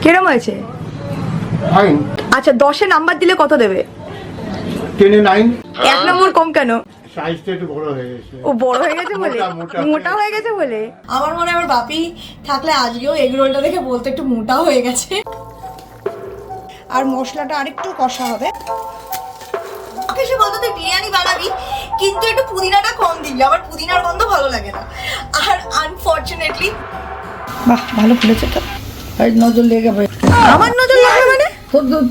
কিরম হয়েছে? আচ্ছা 10-এ নাম্বার দিলে কত দেবে? 10-এ 9। 1 নম্বর কম কেন? সাইজটা একটু বড় হয়ে গেছে। ও বড় হয়ে গেছে বলে? মোটা হয়ে গেছে বলে? আমার মনে হয় আমার বাপি থাকলে আজকেও এগ রোলটা দেখে বলতে একটু মোটা হয়ে গেছে। আর মশলাটা আরেকটু কষা হবে। সে বলতো তুই বিরিয়ানি বানাবি কিন্তু একটু পুদিনাটা কম দিবি, আমার পুদিনার গন্ধ ভালো লাগে না। আর আনফরচুনেটলি বাহ ভালো ফুলেছে তো। এই নজর লেগে ভাই, আমার নজর লাগবে মানে?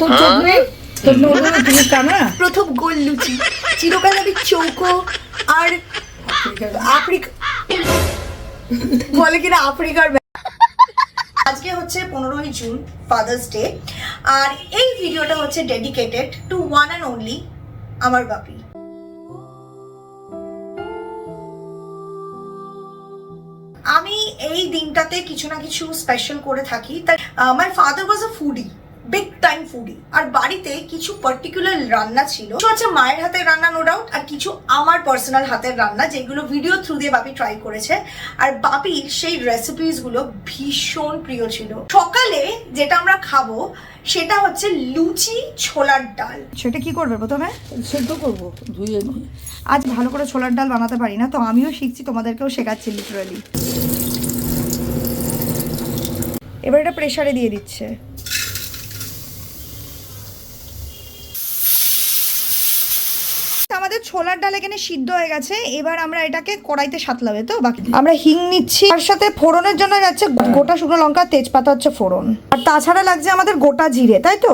তোর চোখ নেই, তোর নজর তুমি কানা। প্রথম গোল লুচি, চিরকাল আমি চৌকো আর আফ্রিকা বলে কিনা আফ্রিকার। আজকে হচ্ছে 15ই জুন, ফাদার্স ডে। আর এই ভিডিওটা হচ্ছে dedicated to one and only আমার বাপি। আমি এই দিনটাতে কিছু না কিছু স্পেশাল করে থাকি। তাই my father was a foodie, big time foodie. আর বাড়িতে কিছু পার্টিকুলার রান্না ছিল, কিছু হচ্ছে মায়ের হাতের রান্না নো ডাউট, আর কিছু আমার পার্সোনাল হাতের রান্না যেগুলো ভিডিও থ্রু দিয়ে বাপি ট্রাই করেছে। আর বাপির সেই রেসিপিস গুলো ভীষণ প্রিয় ছিল। সকালে যেটা আমরা খাবো সেটা হচ্ছে লুচি ছোলার ডাল। সেটা কি করবে প্রথমে? সেদ্ধ করবো, ধুয়ে নিয়ে। আজ ভালো করে ছোলার ডাল বানাতে পারি না, তো আমিও শিখছি, তোমাদেরকেও শেখাচ্ছি লিটারালি। এবার এটা প্রেসারে দিয়ে দিচ্ছে। আমাদের ছোলার ডাল এখানে সিদ্ধ হয়ে গেছে। এবার আমরা এটাকে কড়াইতে সাতলাবে তো বাকি। আমরা হিং নিচ্ছি, তার সাথে ফোড়নের জন্য যাচ্ছে গোটা শুকনো লঙ্কা, তেজপাতা হচ্ছে ফোড়ন, আর তাছাড়া লাগছে আমাদের গোটা জিরে, তাই তো?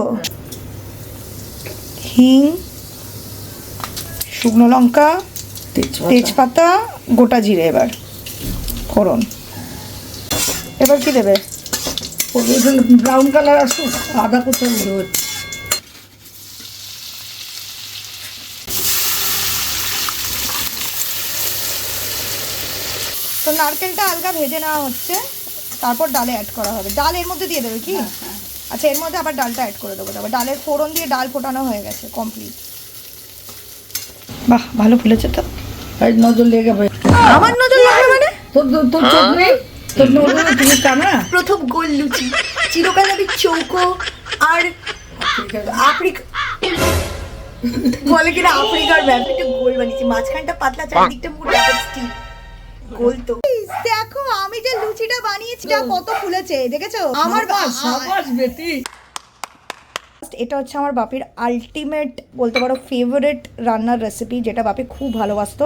হিং, শুকনো লঙ্কা, তেজপাতা, গোটা জিরে, এবার ফোড়ন। এবার কি দেবে? ব্রাউন কালার আসুক, আদা কোথাও উঠে। তো নারকেলটা হালকা ভেজে নেওয়া হচ্ছে, তারপর ডালে অ্যাড করা হবে। ডাল এর মধ্যে দিয়ে দেবে কি? আচ্ছা, এর মধ্যে আবার ডালটা অ্যাড করে দেবো। তারপর ডালের ফোড়ন দিয়ে ডাল ফোটানো হয়ে গেছে, কমপ্লিট। বাহ ভালো ফুলেছে তো। এই নজর লেগে ভাই, আমার নজর লাগবে মানে? তোর চোখ নেই, তোর নজর তুমি কানা। প্রথম গোল লুচি, চিরকাল আমি চৌকো আর আফ্রিকা বলে কিনা আফ্রিকার ব্যাপারটা গোল বানিয়েছি। মাঝখানটা পাতলা, চারদিকটা মোটা স্টিক গোল। তো দেখো আমি যে লুচিটা বানিয়েছি কত ফুলেছে, দেখেছো? আমার সাবাস বেটি। এটা হচ্ছে আমার বাপির আলটিমেট বলতে পারো ফেভারিট রান্নার রেসিপি, যেটা বাপি খুব ভালোবাসতো।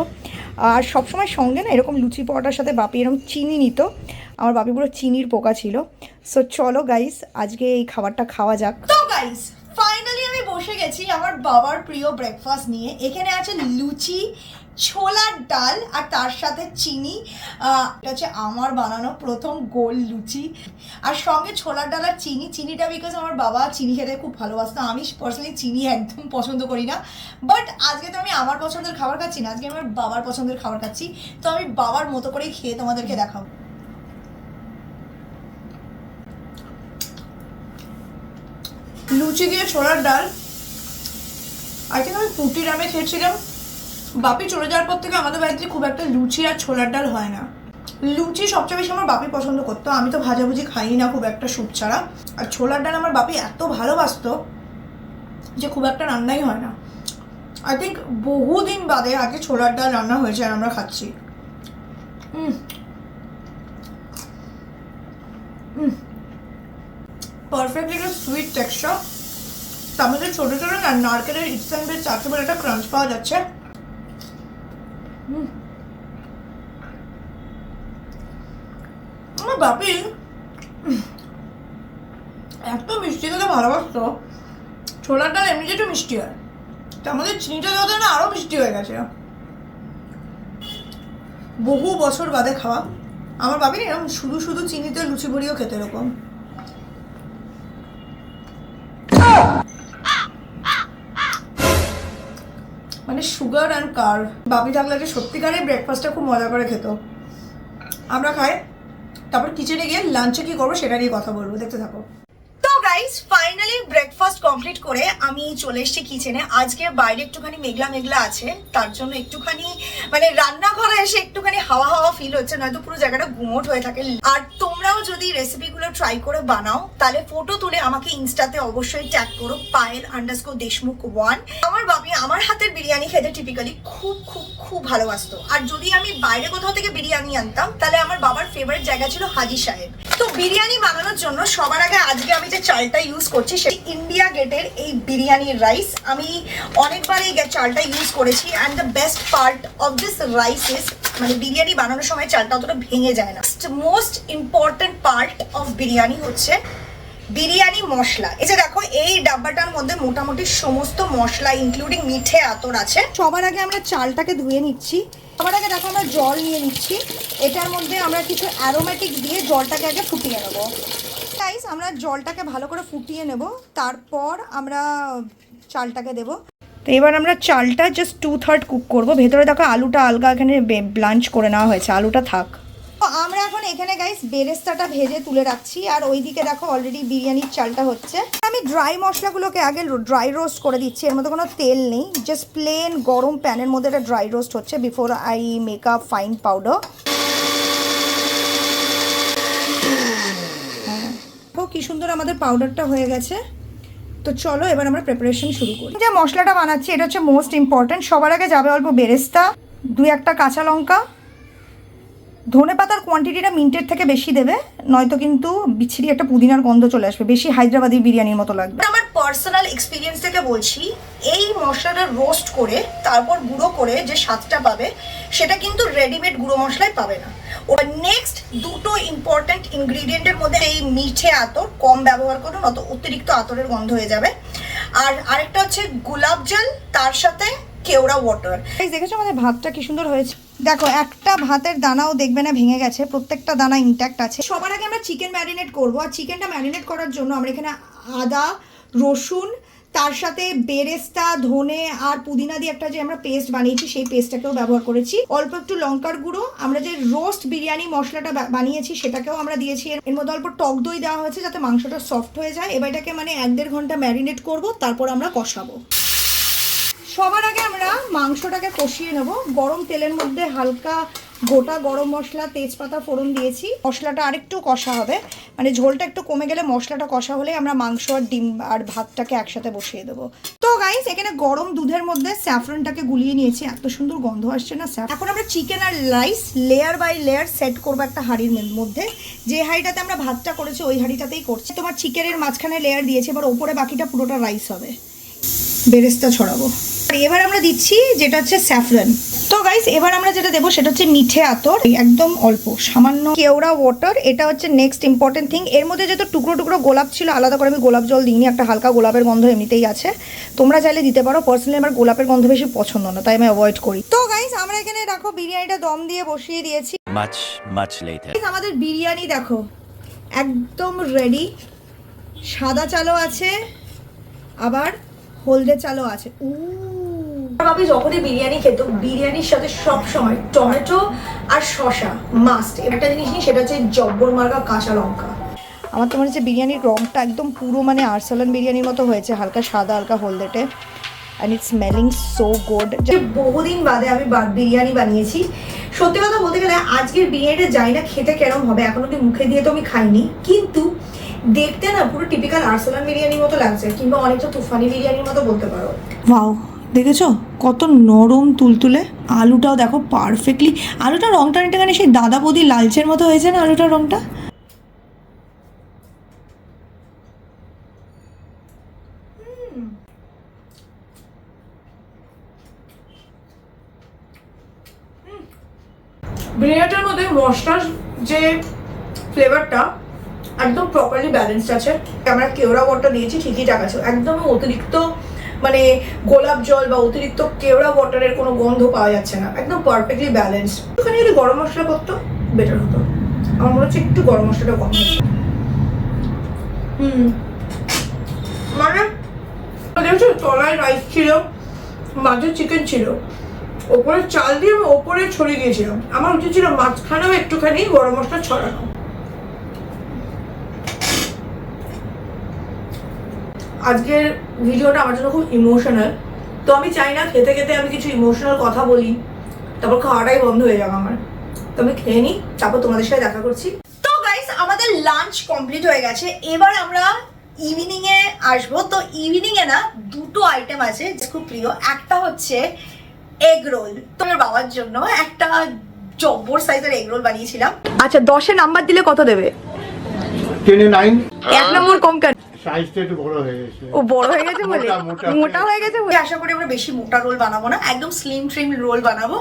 আর সবসময় সঙ্গে না এরকম লুচি পরোটার সাথে বাপি এরকম চিনি নিত। আমার বাপি পুরো চিনির পোকা ছিল। সো চলো গাইস, আজকে এই খাবারটা খাওয়া যাক। তো গাইস ফাইনালি আমি বসে গেছি আমার বাবার প্রিয় ব্রেকফাস্ট নিয়ে। এখানে আছে লুচি, ছোলার ডাল, আর তার সাথে চিনি। এটা হচ্ছে আমার বানানো প্রথম গোল লুচি, আর সঙ্গে ছোলার ডাল আর চিনি। চিনিটা বিকজ আমার বাবা চিনি খেতে খুব ভালোবাসতো। আমি পার্সোনালি চিনি একদম পছন্দ করি না, বাট আজকে তো আমি আমার পছন্দের খাবার খাচ্ছি না, আজকে আমার বাবার পছন্দের খাবার খাচ্ছি। তো আমি বাবার মতো করেই খেয়ে তোমাদেরকে দেখাবো। লুচি দিয়ে ছোলার ডাল আই থিঙ্ক আমি 2 গ্রামে খেয়েছিলাম। বাপি চলে যাওয়ার পর থেকে আমাদের বাড়িতে খুব একটা লুচি আর ছোলার ডাল হয় না। লুচি সবচেয়ে বেশি আমার বাপি পছন্দ করতো, আমি তো ভাজাভুজি খাই না খুব একটা স্যুপ ছাড়া। আর ছোলার ডাল আমার বাপি এত ভালোবাসতো যে খুব একটা রান্নাই হয় না। আই থিঙ্ক বহুদিন বাদে আগে ছোলার ডাল রান্না হয়েছে আর আমরা খাচ্ছি। পারফেক্ট একটা সুইট টেক্সচার, তার মধ্যে ছোটো ছোটো নারকেলের ইনস্ট্যান্ট চারটে বলে একটা ক্রাঞ্চ পাওয়া যাচ্ছে। আমার বাপি এত মিষ্টি খেতে ভালোবাসতো। ছোলার ডাল এমনি একটু মিষ্টি হয়, তো আমাদের চিনিটা দেওয়া না আরো মিষ্টি হয়ে গেছে। বহু বছর বাদে খাওয়া। আমার বাপি এরকম শুধু শুধু চিনিতে লুচি ভরিও খেতে এরকম। মানে সুগার অ্যান্ড কার্ব। বাপি থাকলে যে সত্যিকারের ব্রেকফাস্টটা খুব মজা করে খেত। আমরা খাই, তারপর কিচেনে গিয়ে লাঞ্চে কি করবো সেটা নিয়ে কথা বলবো, দেখতে থাকো। তো গাইস ফাইনালি ব্রেকফাস্ট কমপ্লিট করে আমি চলে এসেছি কিচেনে। আজকে বাইরে একটুখানি মেঘলা মেঘলা আছে, তার জন্য একটুখানি মানে রান্নাঘরে এসে একটুখানি হাওয়া হাওয়া ফিল হচ্ছে, নয়তো পুরো জায়গাটা গুমোট হয়ে থাকে। আর তোমরাও যদি রেসিপিগুলো ট্রাই করে বানাও তাহলে ফটো তুলে আমাকে ইনস্টাতে অবশ্যই ট্যাগ করো payel_deshmukh1। আমার বাপি আমার হাতের বিরিয়ানি খেতে টিপিক্যালি খুব খুব খুব ভালোবাসতো। আর যদি আমি বাইরে কোথাও থেকে বিরিয়ানি আনতাম তাহলে আমার বাবার ফেভারিট জায়গা ছিল হাজি সাহেব। তো বিরিয়ানি বানানোর জন্য সবার আগে আজকে আমি যে চালটা ইউজ করছি সেই ইন্ডিয়া গেটের এই বিরিয়ানির রাইস। আমি অনেকবার এই চালটা ইউজ করেছি and the best part of this rice is মানে বিরিয়ানি বানানোর সময় চালটা অতটা ভেঙে যায় না। Most important part of biryani হচ্ছে বিরিয়ানি মশলা। এই যে দেখো এই ডাব্বাটার মধ্যে মোটামুটি সমস্ত মশলা ইনক্লুডিং মিঠে আতর আছে। সবার আগে আমরা চালটাকে ধুয়ে নিচ্ছি। সবার আগে দেখো আমরা জল নিয়ে নিচ্ছি, এটার মধ্যে আমরা কিছু অ্যারোমেটিক দিয়ে জলটাকে আগে ফুটিয়ে নেব। গাইস আমরা জলটাকে ভালো করে ফুটিয়ে নেব, তারপর আমরা চালটাকে দেব। তো এবার আমরা চালটা জাস্ট 2/3 কুক করব। ভেতরে দেখো আলুটা আলগা এখানে ব্লাঞ্চ করে নেওয়া হয়েছে, আলুটা থাক। তো আমরা এখন এখানে গাইস বেরেস্তাটা ভেজে তুলে রাখছি, আর ওইদিকে দেখো অলরেডি বিরিয়ানির চালটা হচ্ছে। আমি ড্রাই মশলাগুলোকে আগে ড্রাই রোস্ট করে দিচ্ছি, এর মধ্যে কোনো তেল নেই, জাস্ট প্লেন গরম প্যানের মধ্যে এটা ড্রাই রোস্ট হচ্ছে before I make a fine powder. কি সুন্দর আমাদের পাউডারটা হয়ে গেছে। তো চলো এবার আমরা প্রিপারেশন শুরু করি। যে মশলাটা বানাচ্ছি এটা হচ্ছে মোস্ট ইম্পর্টেন্ট। সবার আগে যাবে অল্প বেরেস্তা, 2-1টা কাঁচা লঙ্কা, ধনে পাতার কোয়ান্টিটিটা মিন্টের থেকে বেশি দেবে, নয়তো কিন্তু বিচ্ছিরি একটা পুদিনার গন্ধ চলে আসবে, বেশি হায়দ্রাবাদি বিরিয়ানির মতো লাগবে। আমার পার্সোনাল এক্সপিরিয়েন্স থেকে বলছি, এই মশলাটা রোস্ট করে তারপর গুঁড়ো করে যে স্বাদটা পাবে সেটা কিন্তু রেডিমেড গুঁড়ো মশলায় পাবে না। ও নেক্সট দুটো ইম্পর্টেন্ট ইনগ্রিডিয়েন্টের মধ্যে এই মিঠে আতর কম ব্যবহার করুন, অত অতিরিক্ত আতরের গন্ধ হয়ে যাবে। আর আরেকটা হচ্ছে গোলাপ জল, তার সাথে কেওড়া ওয়াটার। দেখেছো আমাদের ভাতটা কি সুন্দর হয়েছে। দেখো একটা ভাতের দানাও দেখবে না ভেঙে গেছে, প্রত্যেকটা দানা ইনট্যাক্ট আছে। সবার আগে আমরা চিকেন ম্যারিনেট করবো, আর চিকেনটা ম্যারিনেট করার জন্য আমরা এখানে আদা রসুন তার সাথে বেরেস্তা ধনে আর পুদিনা দিয়ে একটা যে আমরা পেস্ট বানিয়েছি সেই পেস্টটাকেও ব্যবহার করেছি। অল্প একটু লঙ্কার গুঁড়ো, আমরা যে রোস্ট বিরিয়ানি মশলাটা বানিয়েছি সেটাকেও আমরা দিয়েছি। এর মধ্যে অল্প টক দই দেওয়া হয়েছে যাতে মাংসটা সফট হয়ে যায়। এবার এটাকে মানে 1-1.5 ঘন্টা ম্যারিনেট করবো, তারপর আমরা কষাবো। সবার আগে আমরা মাংসটাকে কষিয়ে নেব। গরম তেলের মধ্যে হালকা গোটা গরম মশলা তেজপাতা ফোড়ন দিয়েছি। মশলাটা আরেকটু কষা হবে, মানে ঝোলটা একটু কমে গেলে মশলাটা কষা হলে আমরা মাংস আর ডিম আর ভাতটাকে একসাথে বসিয়ে দেবো। তো গাইস এখানে গরম দুধের মধ্যে স্যাফরনটাকে গুলিয়ে নিয়েছি, এত সুন্দর গন্ধ আসছে না স্যাফরন। এখন আমরা চিকেন আর rice layer by layer set করবো একটা হাঁড়ির মধ্যে। যে হাঁড়িটাতে আমরা ভাতটা করেছি ওই হাঁড়িটাতেই করছি। তোমার চিকেনের মাঝখানে লেয়ার দিয়েছি, এবার ওপরে বাকিটা পুরোটা রাইস হবে। বেরেস্তা ছড়াবো। এবার আমরা দিচ্ছি যেটা হচ্ছে স্যাফরন। তো গাইস এবার আমরা যেটা দেবো সেটা হচ্ছে মিঠে আতর, একদম অল্প সামান্য কেওড়া ওয়াটার। এটা হচ্ছে নেক্সট ইম্পর্টেন্ট থিং। এর মধ্যে যেহেতু টুকরো টুকরো গোলাপ ছিল, আলাদা করে আমি গোলাপ জল দিইনি, একটা হালকা গোলাপের গন্ধ এমনিতেই আছে, তোমরা চাইলে দিতে পারো। পার্সোনালি আমার গোলাপের গন্ধ বেশি পছন্দ না, তাই আমি অ্যাভয়েড করি। তো গাইস আমরা এখানে দেখো বিরিয়ানিটা দম দিয়ে বসিয়ে দিয়েছি। আমাদের বিরিয়ানি দেখো একদম রেডি। সাদা চালও আছে আবার হলদে চালও আছে। বাবি যখনই বিরিয়ানি খেত, বিরিয়ানির সাথে সব সময় টমেটো আর শসা মাস্ট। একটা জিনিস নিই, সেটা হচ্ছে জব্বর মার্কা কাঁচা লঙ্কা। আমার তো মনে হচ্ছে বিরিয়ানির রংটা একদম পুরো মানে আরসালান বিরিয়ানির মতো হয়েছে, হালকা সাদা হালকা হলদেটে, and it's smelling so good. যে বহুদিন বাদে আমি বিরিয়ানি বানিয়েছি। সত্যি কথা বলতে গেলে আজকের বিরিয়ানিটা যাই না খেতে কেরম হবে, এখন অব্দি মুখে দিয়ে তো আমি খাইনি, কিন্তু দেখতে না পুরো টিপিক্যাল আরসালান বিরিয়ানির মতো লাগছে, কিংবা অনেকটা তুফানি বিরিয়ানির মতো বলতে পারো। ওয়াও, দেখেছো কত নরম তুলতুলে। আলুটাও দেখো পারফেক্টলি, আলুটার রংটা একটুখানি সেই দাদা বৌদি লালচের মতো হয়েছে না আলুটার রংটা। বিরিয়ানিটার মধ্যে মশলার যে ফ্লেভারটা একদম প্রপারলি ব্যালেন্সড আছে। আমরা কেওড়া ওয়াটার দিয়েছি ঠিকই টাকা আছে, একদম অতিরিক্ত মানে গোলাপ জল বা অতিরিক্ত কেওড়া ওয়াটারের কোনো গন্ধ পাওয়া যাচ্ছে না, একদম পারফেক্টলি ব্যালেন্সড। ওখানে যদি গরম মশলা করতো বেটার হতো, আমার মনে হচ্ছে একটু গরম মশলাটা কম হচ্ছে। মানে দেখছো তলায় রাইস ছিল, মাঝে চিকেন ছিল, ওপরে চাল দিয়ে আমি ওপরে ছড়িয়ে দিয়েছিলাম। আমার উচিত ছিল মাঝখানেও একটুখানি গরম মশলা ছড়ানো। আজকের ভিডিওটা আমার জন্য খুব ইমোশনাল, তো আমি চাই না খেতে খেতে আমি কিছু ইমোশনাল কথা বলি তারপর খাওয়াটাই বন্ধ হয়ে যাবে আমার। তো আমি খেয়ে নিই, তারপর তোমাদের সাথে দেখা করছি। তো গাইস, আমাদের লাঞ্চ কমপ্লিট হয়ে গেছে, এবার আমরা ইভিনিং এ আসবো। তো ইভিনিং এ না দুটো আইটেম আছে যে খুব প্রিয়। একটা হচ্ছে এগ রোল, তোমার বাবার জন্য একটা জব্বর সাইজের এগ রোল বানিয়েছিলাম। আচ্ছা, 10-এ নাম্বার দিলে কত দেবে? 29। 1 নম্বর কম কেন? সাইজটা একটু বড় হয়ে গেছে। ও বড় হয়ে গেছে বলে? মোটা মোটা হয়ে গেছে বলে। আশা করি আমরা বেশি মোটা রোল বানাবো না, একদম স্লিম ট্রিম রোল বানাবো।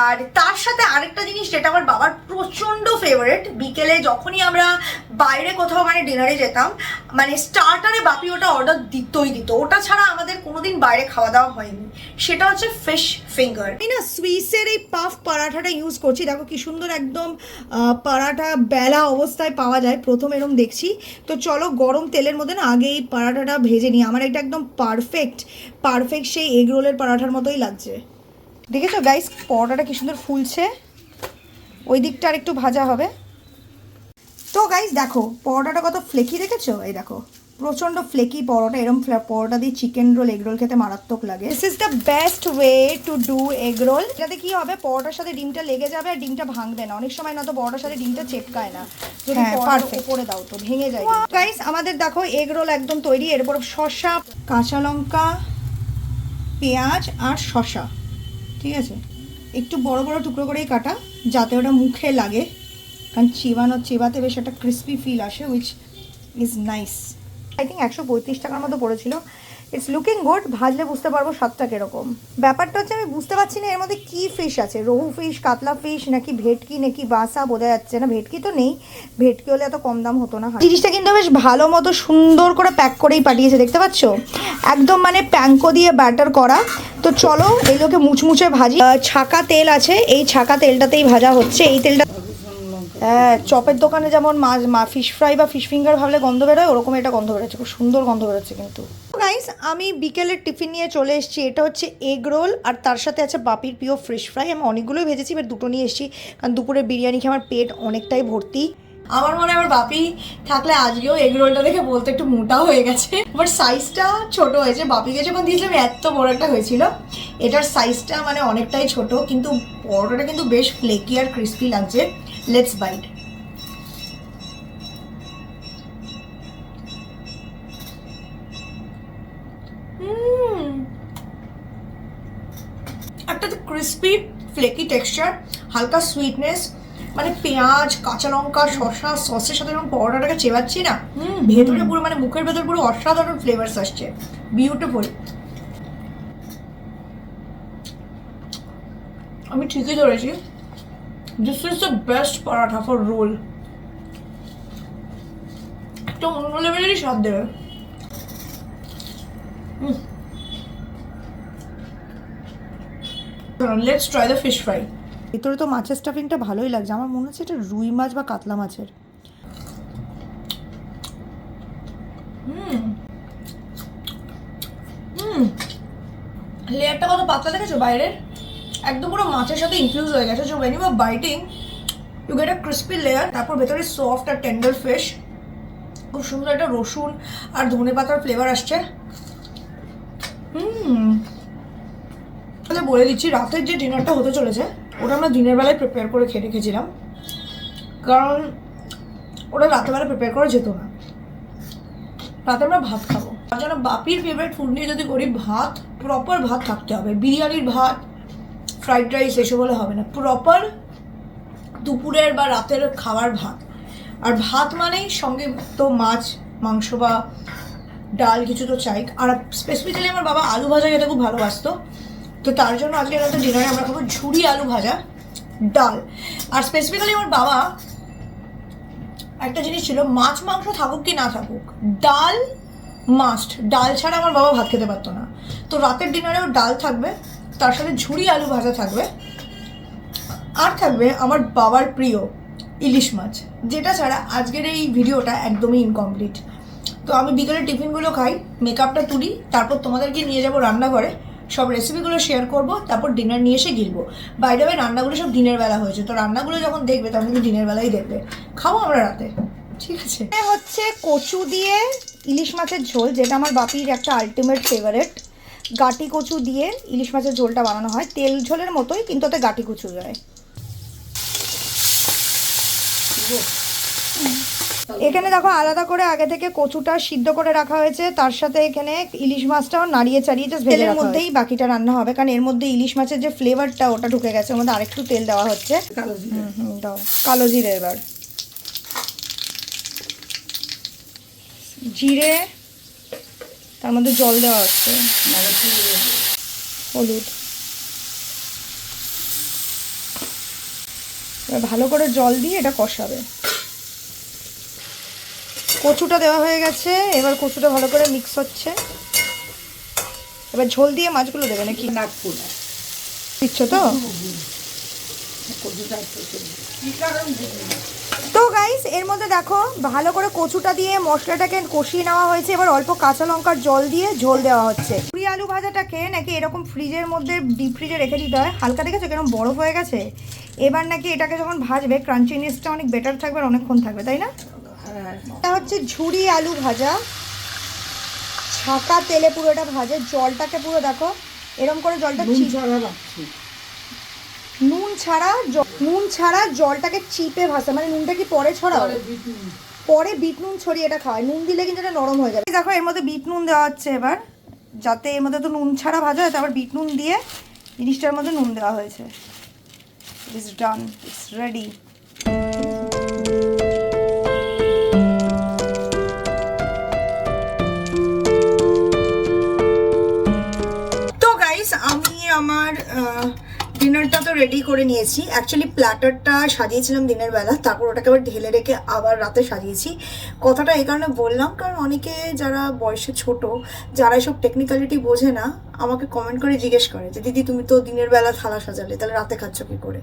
আর তার সাথে আরেকটা জিনিস যেটা আমার বাবার প্রচন্ড ফেভারিট, বিকেলে যখনই আমরা বাইরে কোথাও মানে ডিনারে যেতাম, মানে স্টার্টারে বাপি ওটা অর্ডার দিতই দিত, ওটা ছাড়া আমাদের কোনোদিন বাইরে খাওয়া দাওয়া হয়নি। সেটা হচ্ছে ফিশ ফিঙ্গার। আমি না সুইসের এই পাফ পরাঠাটা ইউজ করছি, দেখো কি সুন্দর একদম পরাঠা বেলা অবস্থায় পাওয়া যায়, প্রথম এরকম দেখছি। তো চলো গরম তেলের মধ্যে না আগে এই পরাঠাটা ভেজে নিই। আমার এটা একদম পারফেক্ট সেই এগ রোলের পরাঠার মতোই লাগছে। দেখেছো গাইস, পরোটাটা কি সুন্দর ফুলছে, ওই দিকটা আর একটু ভাজা হবে। তো গাইস দেখো পরোটাটা কত ফ্লেকি, দেখেছো? এই দেখো প্রচণ্ড ফ্লেকি পরোটা। এরকম পরোটা দিয়ে চিকেন রোল এগ রোল খেতে মারাত্মক লাগে। This is the best way to do egg roll. এটাতে কি হবে, পরোটার সাথে ডিমটা লেগে যাবে আর ডিমটা ভাঙবে না। অনেক সময় না তো পরোটার সাথে ডিমটা চেটকায় না, যদি পরোটার উপরে দাও তো ভেঙে যায়। গাইস আমাদের দেখো এগ রোল একদম তৈরি। এরপর শসা, কাঁচা লঙ্কা, পেঁয়াজ আর শসা, ঠিক আছে, একটু বড় বড় টুকরো করেই কাটা যাতে ওটা মুখে লাগে, কারণ চেবাতে বেশ একটা ক্রিস্পি ফিল আসে, which is nice. I think 135 টাকার মতো পড়েছিল। ইটস লুকিং গুড, ভাজলে বুঝতে পারবো স্বাদটা কীরকম। ব্যাপারটা হচ্ছে আমি বুঝতে পারছি না এর মধ্যে কী ফিশ আছে, রোহু ফিশ, কাতলা ফিশ, নাকি ভেটকি, নাকি বাসা, বোঝা যাচ্ছে না। ভেটকি তো নেই, ভেটকি হলে এত কম দাম হতো না। জিনিসটা কিন্তু বেশ ভালো মতো সুন্দর করে প্যাক করেই পাঠিয়েছে, দেখতে পাচ্ছ, একদম মানে প্যাঙ্কো দিয়ে ব্যাটার করা। তো চলো এগুলোকে মুচমুচে ভাজি। ছাকা তেল আছে, এই ছাকা তেলটাতেই ভাজা হচ্ছে। এই তেলটা হ্যাঁ, চপের দোকানে যেমন ফিশ ফ্রাই বা ফিশ ফিঙ্গার ভাবলে গন্ধ বেরোয়, ওরকম এটা গন্ধ বেরোচ্ছে, খুব সুন্দর গন্ধ বেরোচ্ছে। কিন্তু গাইস আমি বিকেলের টিফিন নিয়ে চলে এসেছি। এটা হচ্ছে এগ রোল আর তার সাথে আছে বাপির প্রিয় ফিশ ফ্রাই। আমি অনেকগুলোই ভেজেছি, এবার দুটো নিয়ে এসেছি কারণ দুপুরে বিরিয়ানি খেয়ে আমার পেট অনেকটাই ভর্তি। আমার মনে হয় আমার বাপি থাকলে আজকেও এগ রোলটা দেখে বলতে একটু মোটা হয়ে গেছে, বাট সাইজটা ছোট হয়েছে। বাপিকে যখন দিয়েছিলাম এত বড় একটা হয়েছিল, এটার সাইজটা মানে অনেকটাই ছোট, কিন্তু পরোটাটা কিন্তু বেশ ফ্লেকি আর ক্রিস্পি লাগছে। Let's bite. একটা তো ক্রিস্পি ফ্লেকি টেক্সচার, হালকা সুইটনেস, মানে পেঁয়াজ, কাঁচা লঙ্কা, শসা, সসের সাথে যখন পরোটাটাকে চেবাচ্ছি না, ভেতরে পুরো মানে মুখের ভেতর পুরো অসাধারণ ফ্লেভারস আসছে, বিউটিফুল। আমি ঠিকই ধরেছি, this is the best paratha for roll. একটা অন্য লেভেলেরই স্বাদ দেবে। Let's try the fish fry. ভিতরে তো মাছের স্টাফিংটা ভালোই লাগছে, আমার মনে হচ্ছে এটা রুই মাছ বা কাতলা মাছের। লেয়ারটা কত পাতলা দেখেছো বাইরের, একদম পুরো মাছের সাথে ইনফিউজ হয়ে গেছে। So when you are biting you get a crispy layer, তারপর ভেতরে সফট আর টেন্ডার ফিশ, খুব সুন্দর একটা রসুন আর ধনে পাতার ফ্লেভার আসছে। বলে দিচ্ছি, রাতের যে ডিনারটা হতে চলেছে ওটা আমরা দিনের বেলায় প্রিপেয়ার করে খেয়ে রেখেছিলাম, কারণ ওটা রাতেরবেলা প্রিপেয়ার করা যেত না। রাতে আমরা ভাত খাবো, তার জন্য বাপির ফেভারিট ফুড নিয়ে যদি করি, ভাত, প্রপার ভাত থাকতে হবে। বিরিয়ানির ভাত, ফ্রাইড রাইস এসব বলে হবে না, প্রপার দুপুরের বা রাতের খাবার ভাত। আর ভাত মানেই সঙ্গে তো মাছ, মাংস বা ডাল কিছু তো চাই। আর স্পেসিফিক্যালি আমার বাবা আলু ভাজা খেতে খুব ভালোবাসতো, তো তার জন্য আজকে রাতে ডিনারে আমরা খাবো ঝুরি আলু ভাজা, ডাল। আর স্পেসিফিক্যালি আমার বাবা একটা জিনিস ছিল, মাছ মাংস থাকুক কি না থাকুক, ডাল মাস্ট। ডাল ছাড়া আমার বাবা ভাত খেতে পারতো না। তো রাতের ডিনারেও ডাল থাকবে, তার সাথে ঝুরি আলু ভাজা থাকবে, আর থাকবে আমার বাবার প্রিয় ইলিশ মাছ, যেটা ছাড়া আজকের এই ভিডিওটা একদমই ইনকমপ্লিট। তো আমি বিকেলের টিফিনগুলো খাই, মেকআপটা তুলি, তারপর তোমাদেরকে নিয়ে যাবো রান্নাঘরে, সব রেসিপিগুলো শেয়ার করব, তারপর ডিনার নিয়ে এসে গিলবো। বাইরে রান্নাগুলো সব দিনের বেলা হয়েছে, তো রান্নাগুলো যখন দেখবে তখন কিন্তু দিনের বেলাই দেখবে। খাবো আমরা রাতে। ঠিক আছে। হচ্ছে কচু দিয়ে ইলিশ মাছের ঝোল, যেটা আমার বাপির একটা আলটিমেট ফেভারিট। গাটি কচু দিয়ে ইলিশ মাছের ঝোলটা বানানো হয়, তেল ঝোলের মতোই, কিন্তু ওতে গাটি কচু যায়। এখানে দেখো আলাদা করে আগে থেকে কচুটা সিদ্ধ করে রাখা হয়েছে, তার সাথে এখানে ইলিশ মাছটাও নাড়িয়ে চাড়িয়ে জাস্ট তেলের মধ্যেই বাকিটা রান্না হবে, কারণ এর মধ্যে ইলিশ মাছের যে ফ্লেভারটা ওটা ঢুকে গেছে। ওর মধ্যে আরেকটু তেল দেওয়া হচ্ছে। দাও কালো জিরে, এবার জিরে, তার মধ্যে জল দেওয়া হচ্ছে, হলুদ, এবার ভালো করে জল দিয়ে এটা কষাবে। কচুটা দেওয়া হয়ে গেছে, এবার কচুটা ভালো করে মিক্স হচ্ছে। এবার ঝোল দিয়ে মাছগুলো দেবে নাকি? নাগপুর দিচ্ছ তো? তো গাইস, এর মধ্যে দেখো ভালো করে কচুটা দিয়ে মশলাটাকে কষিয়ে নেওয়া হয়েছে। এবার অল্প কাঁচা লঙ্কার জল দিয়ে ঝোল দেওয়া হচ্ছে। পুরি আলু ভাজাটাকে নাকি এরকম ফ্রিজের মধ্যে ডিপ ফ্রিজে রেখে দিতে হয়। হালকা দেখেছো কেরকম বরফ হয়ে গেছে? এবার নাকি এটাকে যখন ভাজবে ক্রাঞ্চিনেসটা অনেক বেটার থাকবে আর অনেকক্ষণ থাকবে, তাই না? এটা হচ্ছে ঝুরি আলু ভাজা, ছাকা তেলে পুরো এটা ভাজে। জলটাকে পুরো দেখো এরকম করে জলটা নুন ছাড়া জলটাকে চিপে ভাসা, মানে নুনটা কি পরে ছড়াও? পরে বিট নুন ছড়িয়ে এটা খাওয়ায়। নুন দিলে কিন্তু এটা নরম হয়ে যাবে। দেখো এর মধ্যে বিট নুন দেওয়া হচ্ছে এবার, যাতে এর মধ্যে তো নুন ছাড়া ভাজা হয়, তারপর বিট নুন দিয়ে জিনিসটার মধ্যে নুন দেওয়া হয়েছে। It's done, it's ready. তো গাইস, আমি আমার ডিনারটা তো রেডি করে নিয়েছি। অ্যাকচুয়ালি প্ল্যাটারটা সাজিয়েছিলাম দিনের বেলা, তারপর ওটাকে আবার ঢেলে রেখে আবার রাতে সাজিয়েছি। কথাটা এই কারণে বললাম, কারণ অনেকে যারা বয়সে ছোট, যারা এসব টেকনিক্যালিটি বোঝে না, আমাকে কমেন্ট করে জিজ্ঞেস করে যে দিদি তুমি তো দিনের বেলা থালা সাজালে, তাহলে রাতে খাচ্ছ কী করে?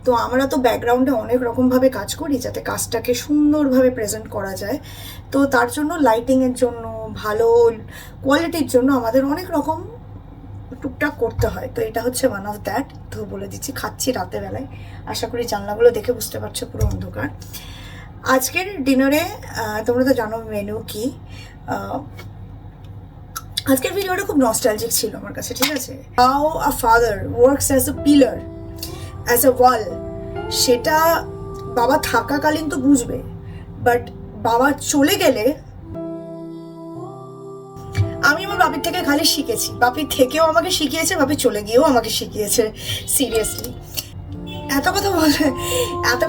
তো আমরা তো ব্যাকগ্রাউন্ডে অনেক রকমভাবে কাজ করি যাতে কাজটাকে সুন্দরভাবে প্রেজেন্ট করা যায়। তো তার জন্য লাইটিংয়ের জন্য, ভালো কোয়ালিটির জন্য আমাদের অনেক রকম টুকটাক করতে হয়। তো এটা হচ্ছে ওয়ান অফ দ্যাট। তো বলে দিচ্ছি, খাচ্ছি রাতে বেলায়। আশা করি জানলাগুলো দেখে বুঝতে পারছো পুরো অন্ধকার। আজকের ডিনারে তোমরা তো জানো মেনু কি। আজকের ভিডিওটা খুব নস্টালজিক ছিল আমার কাছে, ঠিক আছে? How a father works as a pillar, as a wall, সেটা বাবা থাকাকালীন তো বুঝবে, বাট বাবা চলে গেলে আমি আমার বাপির থেকে খালি শিখেছি। বাপির থেকেও আমাকে শিখিয়েছে, বাপি চলে গিয়েও আমাকে শিখিয়েছে। সিরিয়াসলি এত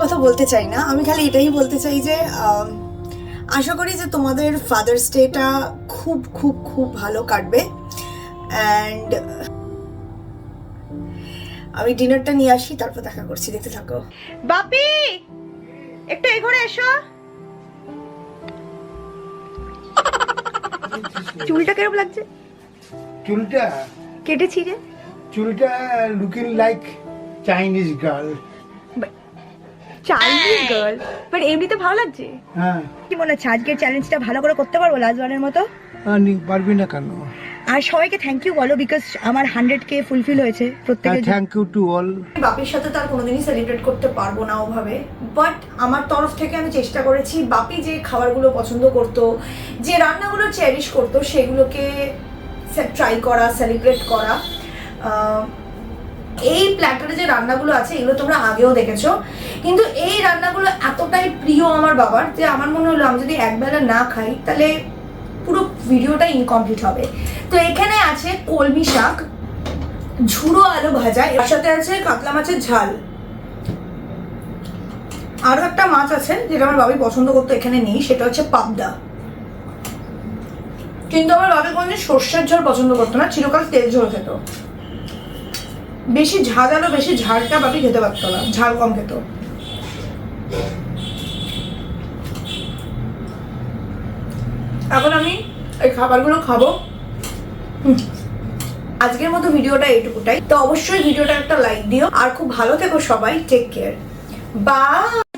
কথা বলতে চাই না, আমি খালি এটাই বলতে চাই যে আশা করি যে তোমাদের ফাদার্স ডেটা খুব খুব খুব ভালো কাটবে। অ্যান্ড আমি ডিনারটা নিয়ে আসি, তারপর দেখা করছি, দেখতে থাকো। বাপি একটু এই ঘরে এসো। চুলটা কেরম লাগছে? চুলটা কেটেছি রে। চুলটা looking like Chinese girl. Chinese girl, but এমনিতে ভালো লাগছে। হ্যাঁ, কি মনে হচ্ছে আজকের চ্যালেঞ্জটা ভালো করে করতে পারবো লাজওয়ানের মতো? পারবি না কেন? আর সবাইকে থ্যাংক ইউ বলো, বিকজ আমার 100K ফুলফিল হয়েছে প্রত্যেকের। Thank you to all. বাপির সাথে তার কোনোদিনই সেলিব্রেট করতে পারবো না ওভাবে, বাট আমার তরফ থেকে আমি চেষ্টা করেছি বাপি যে খাবারগুলো পছন্দ করতো, যে রান্নাগুলো চেরিশ করতো, সেগুলোকে ট্রাই করা, সেলিব্রেট করা। এই প্ল্যাটারে যে রান্নাগুলো আছে এগুলো তোমরা আগেও দেখেছো, কিন্তু এই রান্নাগুলো এতটাই প্রিয় আমার বাবার যে আমার মনে হলো আমি যদি একবেলা না খাই তাহলে পুরো ভিডিওটা ইনকমপ্লিট হবে। তো এখানে আছে কলমি শাক, ঝুড়ো আলু ভাজা, এর সাথে আছে কাতলা মাছের ঝাল, আরো একটা মাছ আছে যেটা আমার বাবি পছন্দ করতো, এখানে নেই, সেটা হচ্ছে পাবদা। কিন্তু আমার বাবি কোনদিন সর্ষের ঝোল পছন্দ করতো না, চিরকাল তেল ঝোল খেত। বেশি ঝাঁঝালো, বেশি ঝালটা বাপি খেতে পারতো না, ঝাল কম খেত। এখন আমি এই খাবারগুলো খাবো। আজকের মতো ভিডিওটা এইটুকুটাই। তো অবশ্যই ভিডিওটা একটা লাইক দিও, আর খুব ভালো থেকো সবাই। Take care, by.